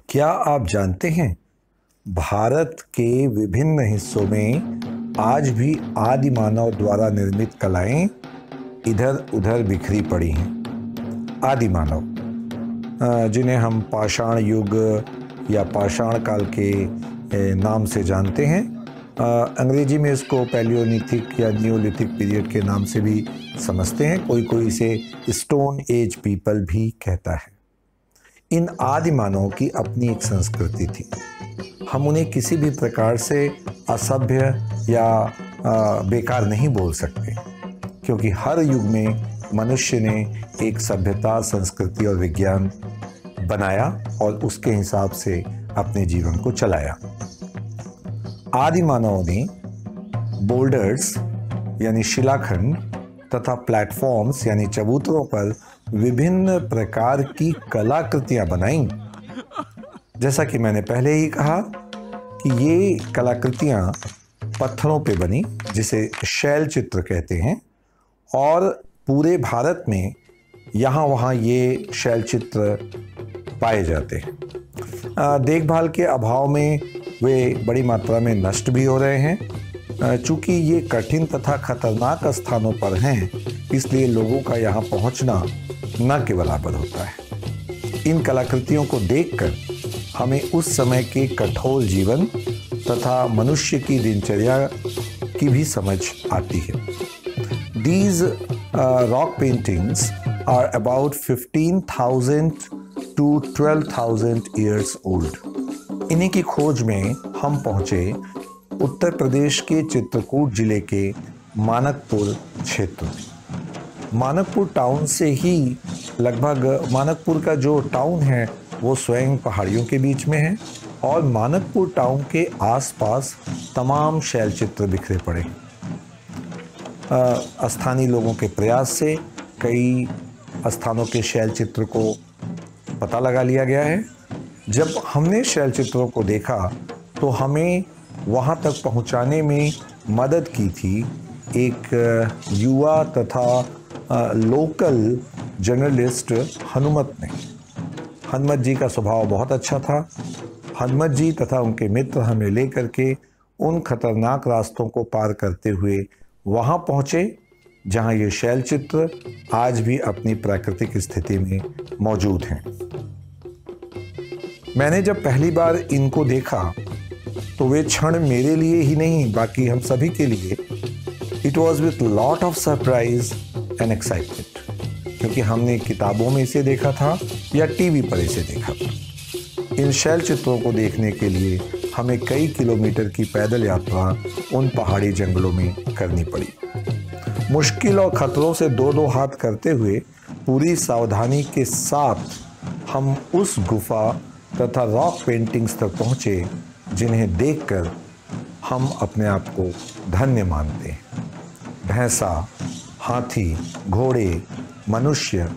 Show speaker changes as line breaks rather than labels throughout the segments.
क्या आप जानते हैं भारत के विभिन्न हिस्सों में आज भी आदि मानव द्वारा निर्मित कलाएं इधर उधर बिखरी पड़ी हैं। आदि मानव, जिन्हें हम पाषाण युग या पाषाण काल के नाम से जानते हैं, अंग्रेजी में इसको पैलियोलिथिक या नियोलिथिक पीरियड के नाम से भी समझते हैं। कोई कोई इसे स्टोन एज पीपल भी कहता है। इन आदि मानवों की अपनी एक संस्कृति थी। हम उन्हें किसी भी प्रकार से असभ्य या बेकार नहीं बोल सकते, क्योंकि हर युग में मनुष्य ने एक सभ्यता, संस्कृति और विज्ञान बनाया और उसके हिसाब से अपने जीवन को चलाया। आदि मानवों ने बोल्डर्स यानी शिलाखंड तथा प्लेटफॉर्म्स यानी चबूतरों पर विभिन्न प्रकार की कलाकृतियां बनाई। जैसा कि मैंने पहले ही कहा कि ये कलाकृतियां पत्थरों पे बनी, जिसे शैल चित्र कहते हैं, और पूरे भारत में यहाँ वहाँ ये शैल चित्र पाए जाते हैं। देखभाल के अभाव में वे बड़ी मात्रा में नष्ट भी हो रहे हैं। चूँकि ये कठिन तथा खतरनाक स्थानों पर हैं, इसलिए लोगों का यहाँ पहुँचना न के बराबर होता है। इन कलाकृतियों को देखकर हमें उस समय के कठोर जीवन तथा मनुष्य की दिनचर्या की भी समझ आती है। These rock paintings are about 15,000 to 12,000 years old. इन्हीं की खोज में हम पहुँचे उत्तर प्रदेश के चित्रकूट जिले के मानकपुर क्षेत्र में। मानकपुर टाउन से ही लगभग, मानकपुर का जो टाउन है वो स्वयं पहाड़ियों के बीच में है, और मानकपुर टाउन के आसपास तमाम शैल चित्र बिखरे पड़े हैं। स्थानीय लोगों के प्रयास से कई स्थानों के शैल चित्र को पता लगा लिया गया है। जब हमने शैल चित्रों को देखा तो हमें वहाँ तक पहुँचाने में मदद की थी एक युवा तथा लोकल जर्नलिस्ट हनुमत ने। हनुमत जी का स्वभाव बहुत अच्छा था। हनुमत जी तथा उनके मित्र हमें लेकर के उन खतरनाक रास्तों को पार करते हुए वहाँ पहुँचे जहाँ ये शैल चित्र आज भी अपनी प्राकृतिक स्थिति में मौजूद हैं। मैंने जब पहली बार इनको देखा तो वे क्षण मेरे लिए ही नहीं, बाकी हम सभी के लिए it was with lot of surprise and excitement, क्योंकि हमने किताबों में इसे देखा था या टीवी पर इसे देखा था। इन शैल चित्रों को देखने के लिए हमें कई किलोमीटर की पैदल यात्रा उन पहाड़ी जंगलों में करनी पड़ी। मुश्किल और खतरों से दो दो हाथ करते हुए पूरी सावधानी के साथ हम उस गुफा तथा रॉक पेंटिंग्स तक पहुँचे जिन्हें देखकर हम अपने आप को धन्य मानते हैं। भैंसा, हाथी, घोड़े, मनुष्य,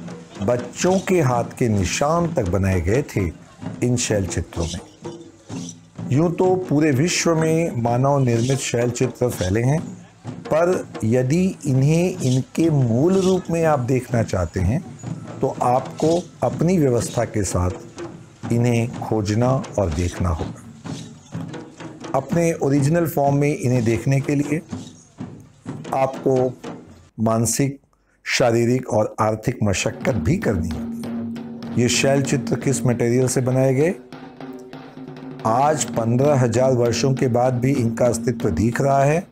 बच्चों के हाथ के निशान तक बनाए गए थे इन शैल चित्रों में। यूं तो पूरे विश्व में मानव निर्मित शैल चित्र फैले हैं, पर यदि इन्हें इनके मूल रूप में आप देखना चाहते हैं तो आपको अपनी व्यवस्था के साथ इन्हें खोजना और देखना होगा। अपने ओरिजिनल फॉर्म में इन्हें देखने के लिए आपको मानसिक, शारीरिक और आर्थिक मशक्कत भी करनी होगी। ये शैल चित्र किस मटेरियल से बनाए गए? आज 15,000 वर्षों के बाद भी इनका अस्तित्व दिख रहा है।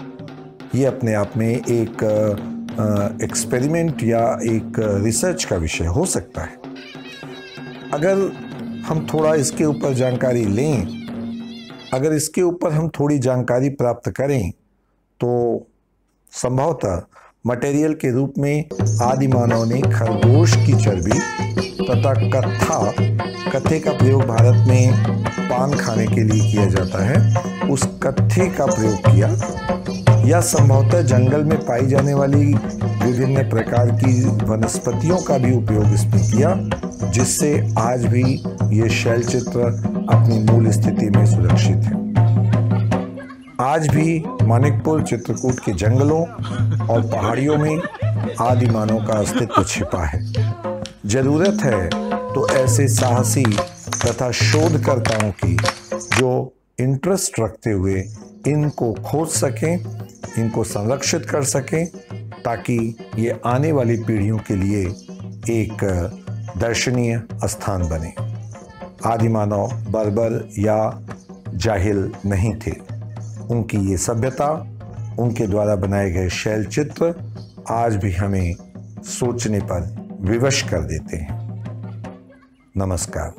ये अपने आप में एक एक्सपेरिमेंट या एक रिसर्च का विषय हो सकता है। अगर हम थोड़ा इसके ऊपर जानकारी लें, अगर इसके ऊपर हम थोड़ी जानकारी प्राप्त करें, तो संभवतः मटेरियल के रूप में आदि मानव ने खरगोश की चर्बी तथा कत्थे का प्रयोग भारत में पान खाने के लिए किया जाता है, उस कत्थे का प्रयोग किया, या संभवतः जंगल में पाई जाने वाली विभिन्न प्रकार की वनस्पतियों का भी उपयोग इसमें किया, जिससे आज भी ये शैल चित्र अपनी मूल स्थिति में सुरक्षित है। आज भी मानिकपुर चित्रकूट के जंगलों और पहाड़ियों में आदि मानव का अस्तित्व छिपा है। जरूरत है तो ऐसे साहसी तथा शोधकर्ताओं की जो इंटरेस्ट रखते हुए इनको खोज सकें, इनको संरक्षित कर सकें, ताकि ये आने वाली पीढ़ियों के लिए एक दर्शनीय स्थान बने। आदिमानव बर्बर या जाहिल नहीं थे। उनकी ये सभ्यता, उनके द्वारा बनाए गए शैल चित्र आज भी हमें सोचने पर विवश कर देते हैं। नमस्कार।